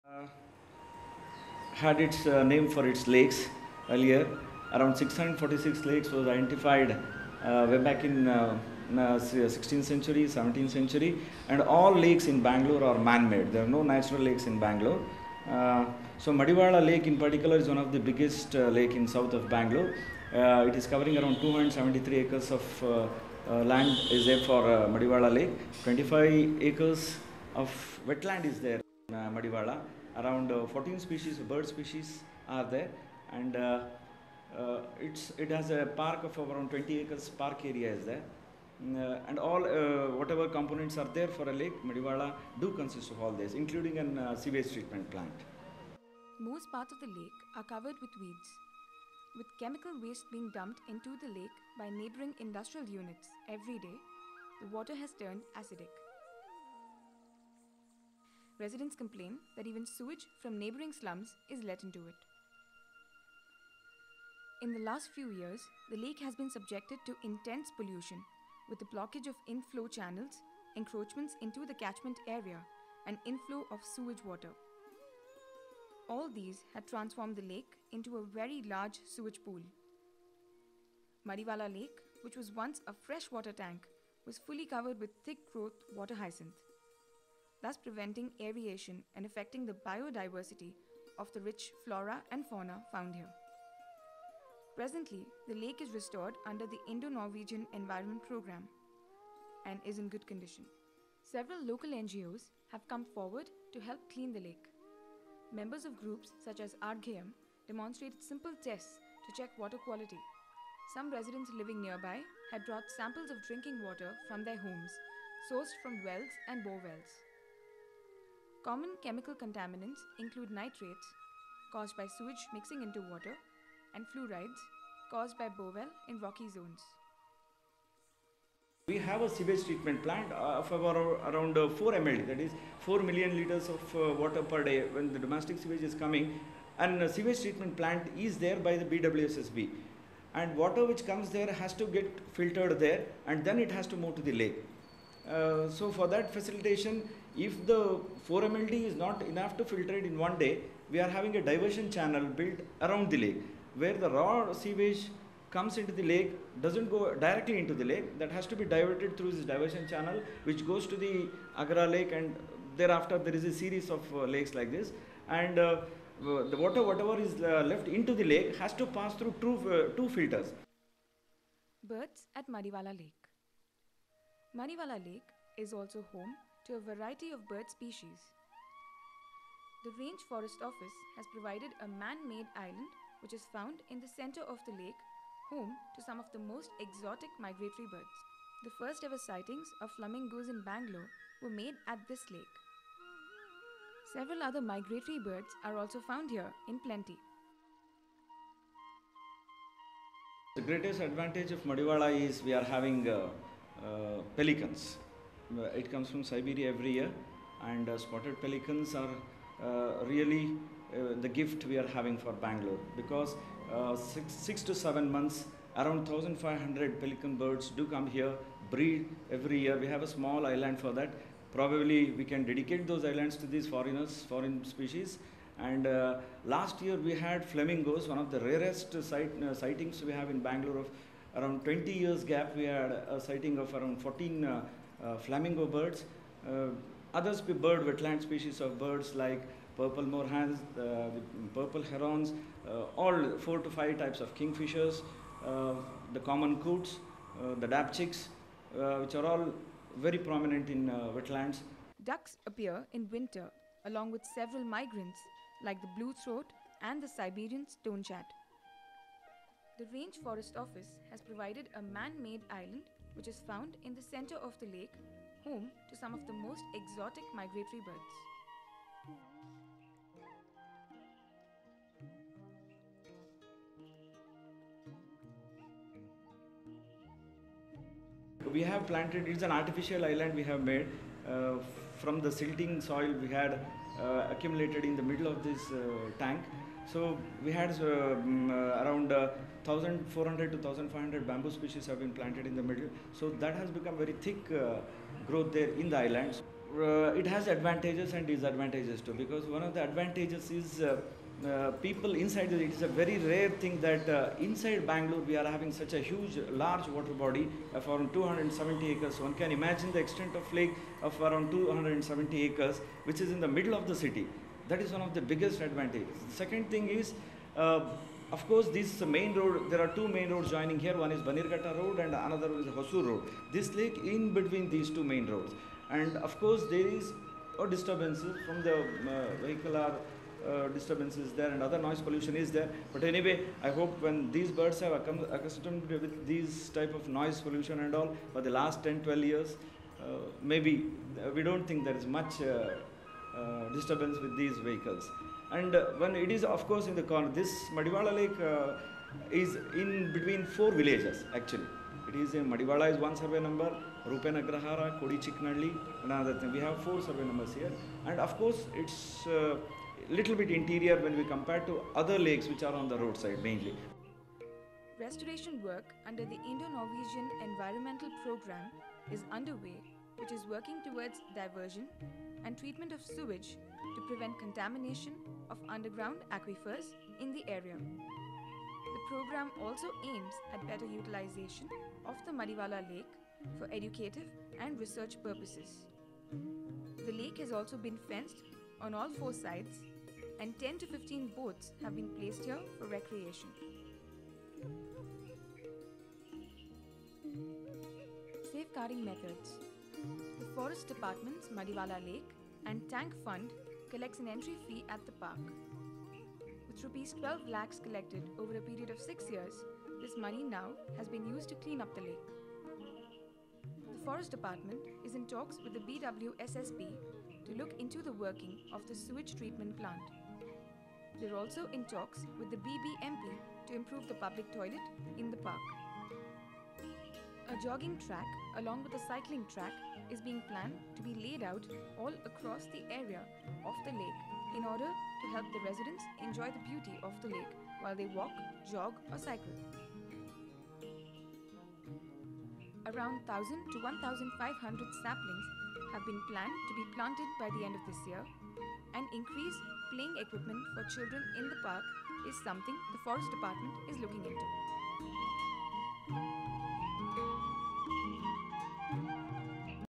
uh, had its name for its lakes earlier. Around 646 lakes was identified way back in 16th century, 17th century, and all lakes in Bangalore are man-made. There are no natural lakes in Bangalore. So Madivala Lake in particular is one of the biggest lake in south of Bangalore. It is covering around 273 acres of land is there for Madivala Lake. 25 acres of wetland is there in Madivala. Around 14 species of bird species are there, and it has a park of around 20 acres. Park area is there, and all whatever components are there for a lake, Madivala do consist of all this, including a sewage treatment plant. Most parts of the lake are covered with weeds, with chemical waste being dumped into the lake by neighboring industrial units every day. The water has turned acidic. Residents complain that even sewage from neighboring slums is let into it. In the last few years, the lake has been subjected to intense pollution, with the blockage of inflow channels, encroachments into the catchment area, and inflow of sewage water. All these had transformed the lake into a very large sewage pool. Madivala Lake, which was once a freshwater tank, was fully covered with thick-growth water hyacinth, thus preventing aeration and affecting the biodiversity of the rich flora and fauna found here. Presently, the lake is restored under the Indo-Norwegian Environment Program and is in good condition. Several local NGOs have come forward to help clean the lake. Members of groups such as RGM demonstrated simple tests to check water quality. Some residents living nearby had brought samples of drinking water from their homes, sourced from wells and bore wells. Common chemical contaminants include nitrates, caused by sewage mixing into water, and fluorides, caused by borewell in rocky zones. We have a sewage treatment plant of around 4 mld, that is 4 million liters of water per day when the domestic sewage is coming, and a sewage treatment plant is there by the BWSSB, and water which comes there has to get filtered there, and then it has to move to the lake. So for that facilitation, if the 4 mld is not enough to filter it in one day, we are having a diversion channel built around the lake, where the raw sewage comes into the lake, doesn't go directly into the lake, that has to be diverted through this diversion channel, which goes to the Agra Lake, and thereafter there is a series of lakes like this, and the water whatever is left into the lake has to pass through two filters. Birds at Madivala Lake. Madivala Lake is also home to a variety of bird species. The Range Forest Office has provided a man-made island which is found in the center of the lake, home to some of the most exotic migratory birds. The first ever sightings of flamingos in Bangalore were made at this lake. Several other migratory birds are also found here in plenty. The greatest advantage of Madivala is we are having pelicans. It comes from Siberia every year, and spotted pelicans are really the gift we are having for Bangalore, because 6 to 7 months, around 1,500 pelican birds do come here, breed every year. We have a small island for that. Probably we can dedicate those islands to these foreign species. And last year we had flamingos, one of the rarest sightings we have in Bangalore. Of around 20 years gap, we had a sighting of around 14 flamingo birds. Others bird wetland species of birds like purple moorhens, purple herons, all 4 to 5 types of kingfishers, the common coots, the dabchicks, which are all very prominent in wetlands. Ducks appear in winter along with several migrants like the blue throat and the Siberian stone chat. The Range Forest Office has provided a man-made island which is found in the center of the lake, home to some of the most exotic migratory birds. We have planted, it's an artificial island we have made from the silting soil we had accumulated in the middle of this tank. So we had around 1,400 to 1,500 bamboo species have been planted in the middle. So that has become very thick growth there in the islands. it has advantages and disadvantages too, because one of the advantages is people inside it is a very rare thing that inside Bangalore we are having such a huge large water body of around 270 acres. One can imagine the extent of lake of around 270 acres, which is in the middle of the city. That is one of the biggest advantages. The second thing is, of course, this main road, there are two main roads joining here. One is Banirghata Road and another is Hosur Road. This lake in between these two main roads. And of course, there is a disturbance from the vehicular disturbances there, and other noise pollution is there. But anyway, I hope when these birds have become accustomed with these type of noise pollution and all for the last 10-12 years, maybe we don't think there is much disturbance with these vehicles. And when it is, of course, in the corner, this Madivala Lake is in between 4 villages actually. It is in Madivala is one survey number, Rupenagrahara, Kodi Chiknalli, and another thing. We have 4 survey numbers here. And of course, it's little bit interior when we compare to other lakes which are on the roadside mainly. Restoration work under the Indo-Norwegian Environmental Program is underway, which is working towards diversion and treatment of sewage to prevent contamination of underground aquifers in the area. The program also aims at better utilization of the Madivala Lake for educative and research purposes. The lake has also been fenced on all 4 sides, and 10 to 15 boats have been placed here for recreation. Safeguarding methods. The Forest Department's Madivala Lake and Tank Fund collects an entry fee at the park. With rupees 12 lakhs collected over a period of 6 years, this money now has been used to clean up the lake. The Forest Department is in talks with the BWSSB to look into the working of the sewage treatment plant. They're also in talks with the BBMP to improve the public toilet in the park. A jogging track along with a cycling track is being planned to be laid out all across the area of the lake in order to help the residents enjoy the beauty of the lake while they walk, jog or cycle. Around 1,000 to 1,500 saplings have been planned to be planted by the end of this year, and increased playing equipment for children in the park is something the Forest Department is looking into.